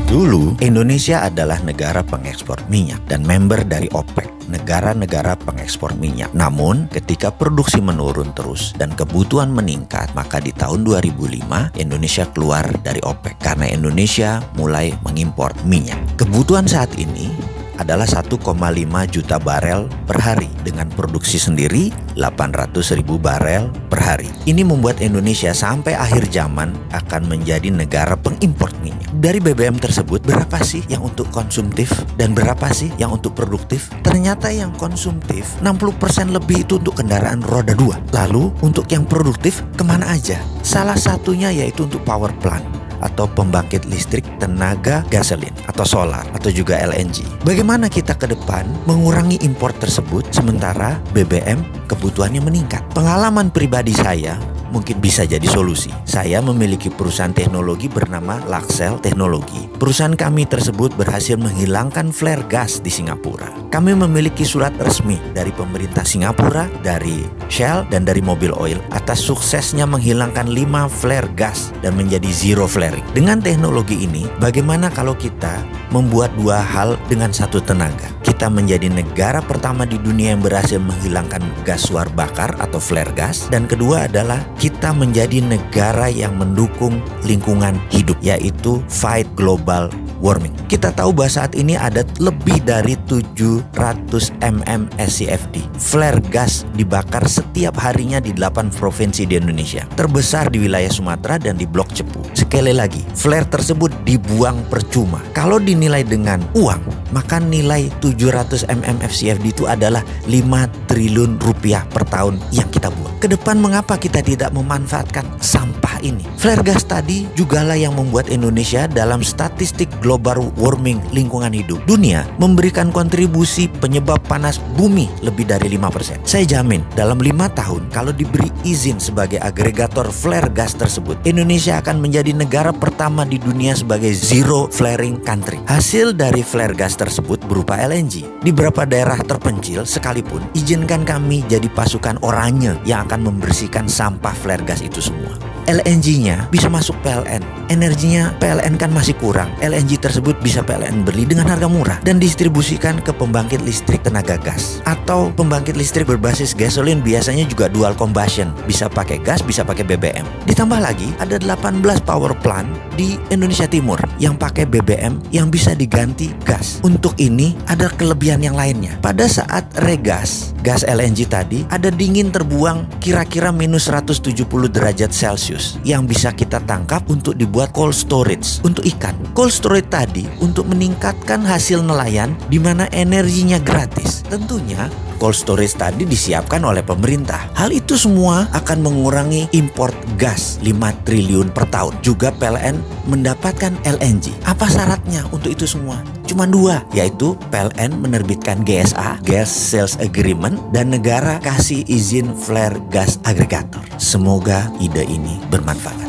Dulu, Indonesia adalah negara pengekspor minyak dan member dari OPEC, negara-negara pengekspor minyak. Namun, ketika produksi menurun terus dan kebutuhan meningkat, maka di tahun 2005 Indonesia keluar dari OPEC karena Indonesia mulai mengimpor minyak. Kebutuhan saat ini adalah 1,5 juta barel per hari dengan produksi sendiri 800.000 barel per hari. Ini membuat Indonesia sampai akhir zaman akan menjadi negara pengimpor minyak. Dari BBM tersebut, berapa sih yang untuk konsumtif dan berapa sih yang untuk produktif? Ternyata yang konsumtif 60% lebih itu untuk kendaraan roda 2. Lalu untuk yang produktif kemana aja? Salah satunya yaitu untuk power plant atau pembangkit listrik tenaga gasolin atau solar atau juga LNG. Bagaimana kita ke depan mengurangi impor tersebut sementara BBM kebutuhannya meningkat? Pengalaman pribadi saya mungkin bisa jadi solusi. Saya memiliki perusahaan teknologi bernama Laxel Teknologi. Perusahaan kami tersebut berhasil menghilangkan flare gas di Singapura. Kami memiliki surat resmi dari pemerintah Singapura, dari Shell, dan dari Mobil Oil atas suksesnya menghilangkan 5 flare gas dan menjadi zero flaring. Dengan teknologi ini, bagaimana kalau kita membuat dua hal dengan satu tenaga? Kita menjadi negara pertama di dunia yang berhasil menghilangkan gas suar bakar atau flare gas, dan kedua adalah kita menjadi negara yang mendukung lingkungan hidup, yaitu fight global warming. Kita tahu bahwa saat ini ada lebih dari 700 mm SCFD flare gas dibakar setiap harinya di 8 provinsi di Indonesia, terbesar di wilayah Sumatera dan di Blok Cepu. Sekali lagi, flare tersebut dibuang percuma. Kalau dinilai dengan uang, maka nilai 700 mm FCFD itu adalah 5 triliun rupiah per tahun yang kita buang. Kedepan mengapa kita tidak memanfaatkan sampah ini? Flare gas tadi jugalah yang membuat Indonesia dalam statistik global warming lingkungan hidup dunia memberikan kontribusi penyebab panas bumi lebih dari 5%. Saya jamin dalam 5 tahun kalau diberi izin sebagai agregator flare gas tersebut, Indonesia akan menjadi negara pertama di dunia sebagai zero flaring country. Hasil dari flare gas tersebut berupa LNG. Di beberapa daerah terpencil sekalipun, izinkan kami jadi pasukan oranye yang akan membersihkan sampah flare gas itu semua. LNG-nya bisa masuk PLN. Energinya PLN kan masih kurang. LNG tersebut bisa PLN beli dengan harga murah dan distribusikan ke pembangkit listrik tenaga gas atau pembangkit listrik berbasis gasolin, biasanya juga dual combustion, bisa pakai gas, bisa pakai BBM. Ditambah lagi ada 18 power plant di Indonesia Timur yang pakai BBM yang bisa diganti gas. Untuk ini ada kelebihan yang lainnya. Pada saat regas gas LNG tadi, ada dingin terbuang kira-kira minus 170 derajat Celcius yang bisa kita tangkap untuk dibuat cold storage untuk ikan. Cold storage tadi untuk meningkatkan hasil nelayan di mana energinya gratis. Tentunya cold storage tadi disiapkan oleh pemerintah. Hal itu semua akan mengurangi import gas 5 triliun per tahun. Juga PLN mendapatkan LNG. Apa syaratnya untuk itu semua? Cuma 2, yaitu PLN menerbitkan GSA, Gas Sales Agreement, dan negara kasih izin flare gas agregator. Semoga ide ini bermanfaat.